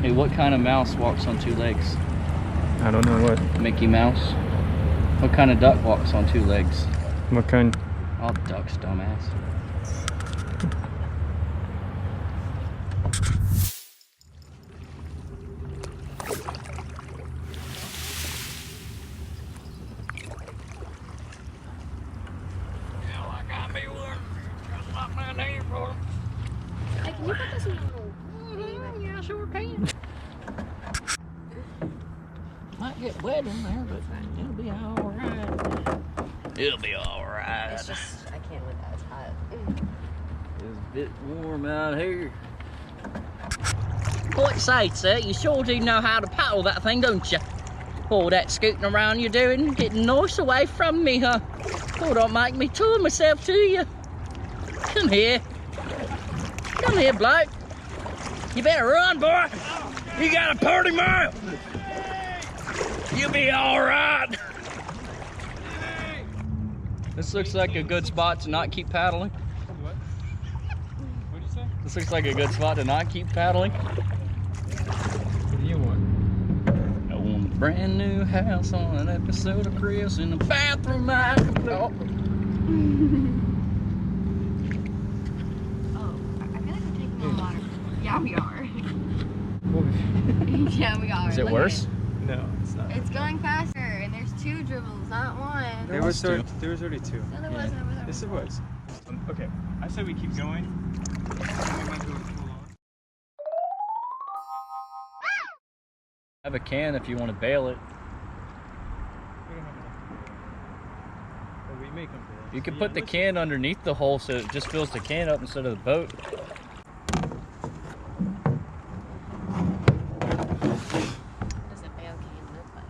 Hey, what kind of mouse walks on two legs? I don't know what. Mickey Mouse. What kind of duck walks on two legs? What kind? All ducks, dumbass. Hey, can you put this in your hole? Yeah, sure can. Might get wet in there, but it'll be alright. It'll be alright. It's just, I can't with that. It's hot. It's a bit warm out here. What say, sir? You sure do know how to paddle that thing, don't you? All that scooting around you're doing, getting nice away from me, huh? Oh, don't make me tool myself to you. Come here. Come here, bloke. You better run, boy. You got a party mile. You'll be all right. This looks like a good spot to not keep paddling. What? What'd you say? This looks like a good spot to not keep paddling. What do you want? I want a brand new house on an episode of Chris in the bathroom. I can Oh, I feel like we're taking more water. Yeah, we are. Yeah, we are. Is it Look worse? at No, it's not. it. It's going faster, and there's 2 dribbles, not 1. There was already 2. No, there wasn't. Over there. Yes, it was. Okay, I said we keep going. We might go full on. I have a can if you want to bail it. We don't have enough. Well, we may come to that. You can Yeah, put the let's- can underneath the hole so it just fills the can up instead of the boat. What does a bail can look like?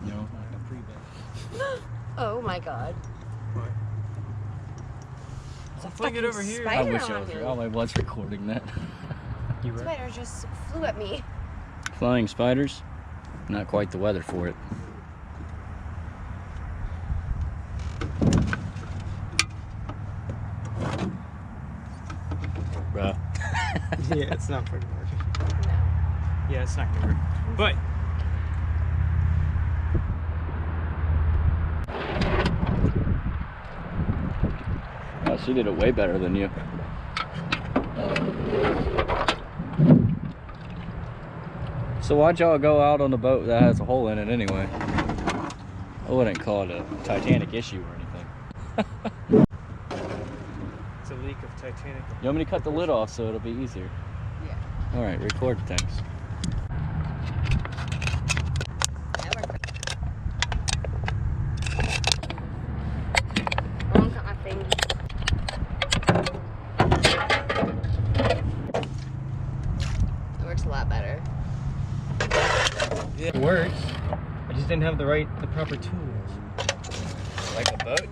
No, like a pre-bail. Oh my god. What? It's a Fling it fucking over here. I spider wish on I me. was recording that. You were? Spider just flew at me. Flying spiders, not quite the weather for it. Bruh. Yeah, it's not fucking working. No. Yeah, it's not gonna work. But Oh, she did it way better than you. So why'd y'all go out on the boat that has a hole in it anyway? I wouldn't call it a Titanic issue or anything. it's a leak of Titanic. You want me to cut the lid off so it'll be easier? Yeah. Alright, record things. That worked. I won't cut my finger. It works a lot better. It works. I just didn't have the proper tools. Like a boat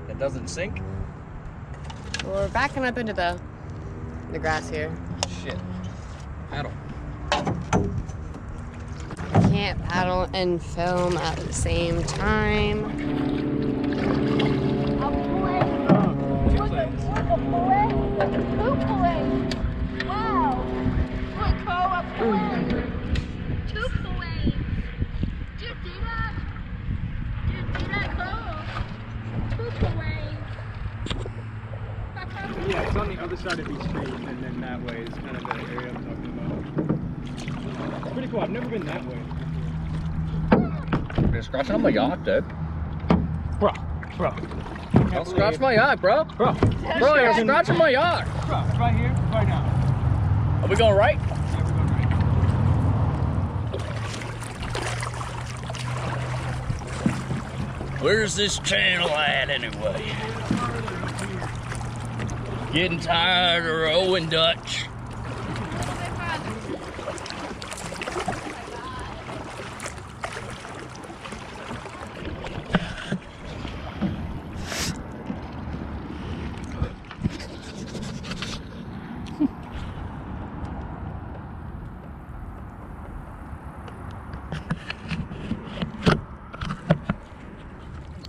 that doesn't sink? Well, we're backing up into the grass here. Shit. Paddle. Can't paddle and film at the same time. Yeah, it's on the other side of each street, and then that way is kind of the area I'm talking about. It's pretty cool. I've never been that way. You're scratching on my yacht, dude. Bro. Don't scratch my yacht, bro. Bro, You're scratching my yacht. bro, right here, right now. Are we going right? Yeah, we're going right. Where's this channel at anyway? Getting tired of rowing Dutch.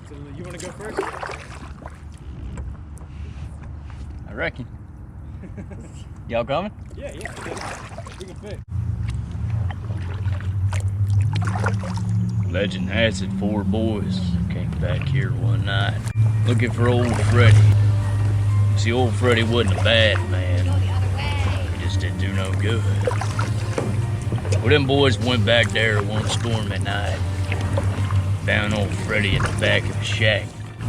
So you want to go first? I reckon. Y'all coming? Yeah, we can fit. Legend has it 4 boys came back here one night looking for old Freddy. See, old Freddy wasn't a bad man. He just didn't do no good. Well, them boys went back there one stormy night. Found old Freddy in the back of a shack,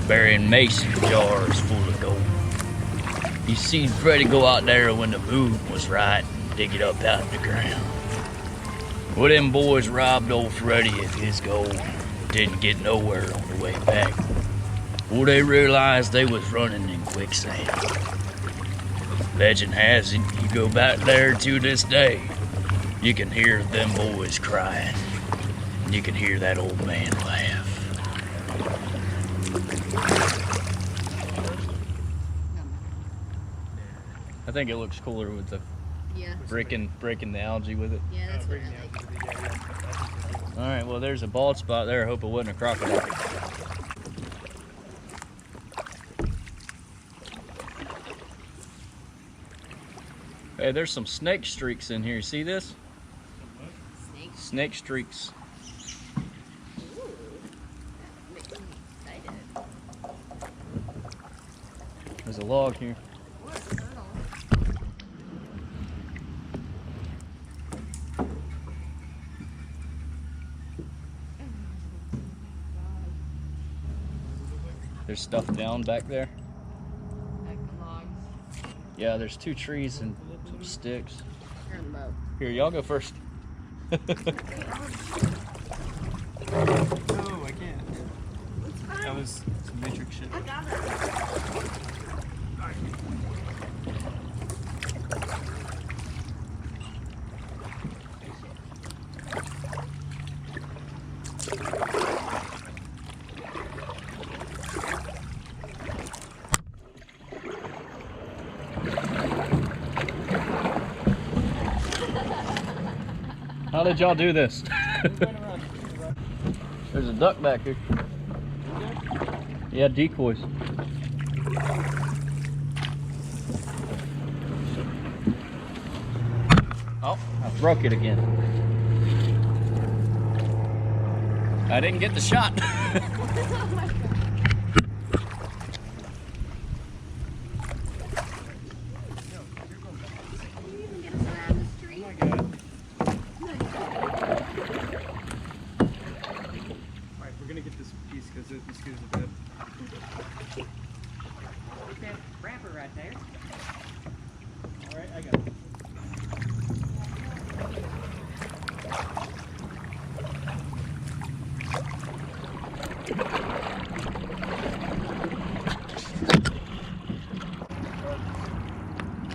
burying mason jars full of gold. You seen Freddy go out there when the mood was right and dig it up out of the ground. Well, them boys robbed old Freddy of his gold. Didn't get nowhere on the way back. Well, they realized they was running in quicksand. Legend has it, you go back there to this day, you can hear them boys crying. And you can hear that old man laugh. I think it looks cooler with the breaking the algae with it. Yeah, that's what I like. All right, well, there's a bald spot there. I hope it wasn't a crocodile. Hey, there's some snake streaks in here. You see this? Snakes? Snake streaks. Ooh, that makes me excited. There's a log here. What a turtle. There's stuff down back there. Like the logs. Yeah, there's 2 trees and some sticks. Turn them up. Here, y'all go first. No, I can't. That was some matrix shit. I got it. How did y'all do this? There's a duck back here. Yeah, decoys. Oh, I broke it again. I didn't get the shot. Wrapper right there. Alright, I got it.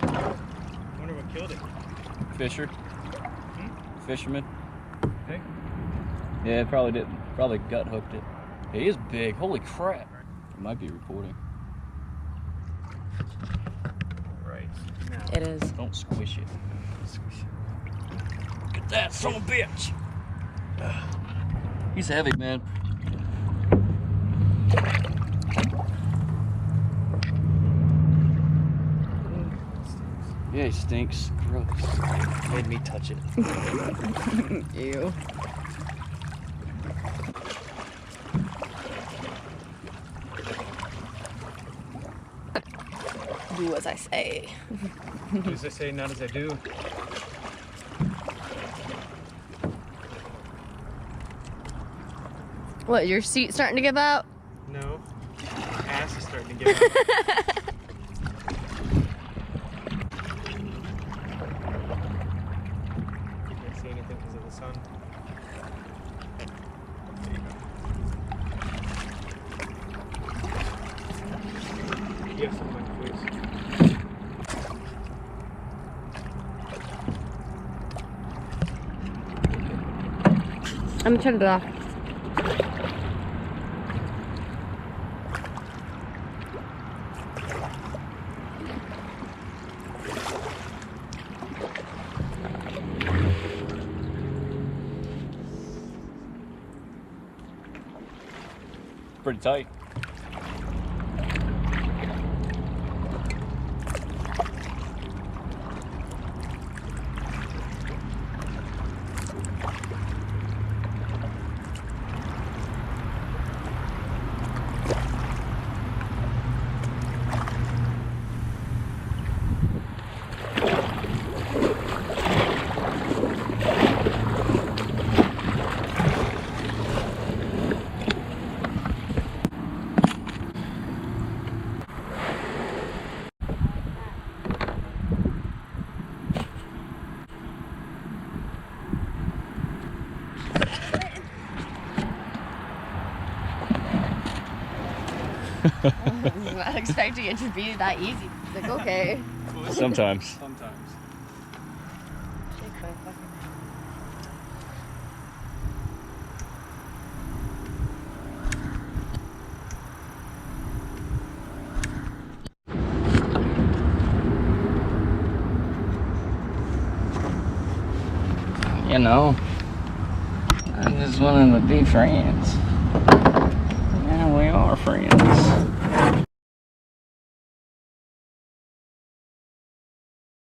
I wonder what killed it. Fisher. Fisherman. Okay. Yeah, it probably didn't. Probably gut hooked it. He is big. Holy crap. It might be recording. Right. It is. Don't squish it. Look at that son of a bitch. He's heavy, man. Yeah, he stinks. Gross. Made me touch it. Ew. Do as I say. Do as I say, not as I do. What, your seat starting to give out? No. My ass is starting to get out. You can't see anything because of the sun. There you go. You have some mic, please. I'm gonna turn it off. Pretty tight. I'm not expecting it to be that easy. Like, okay. Sometimes. You know, I just wanted to be friends. Now we are friends.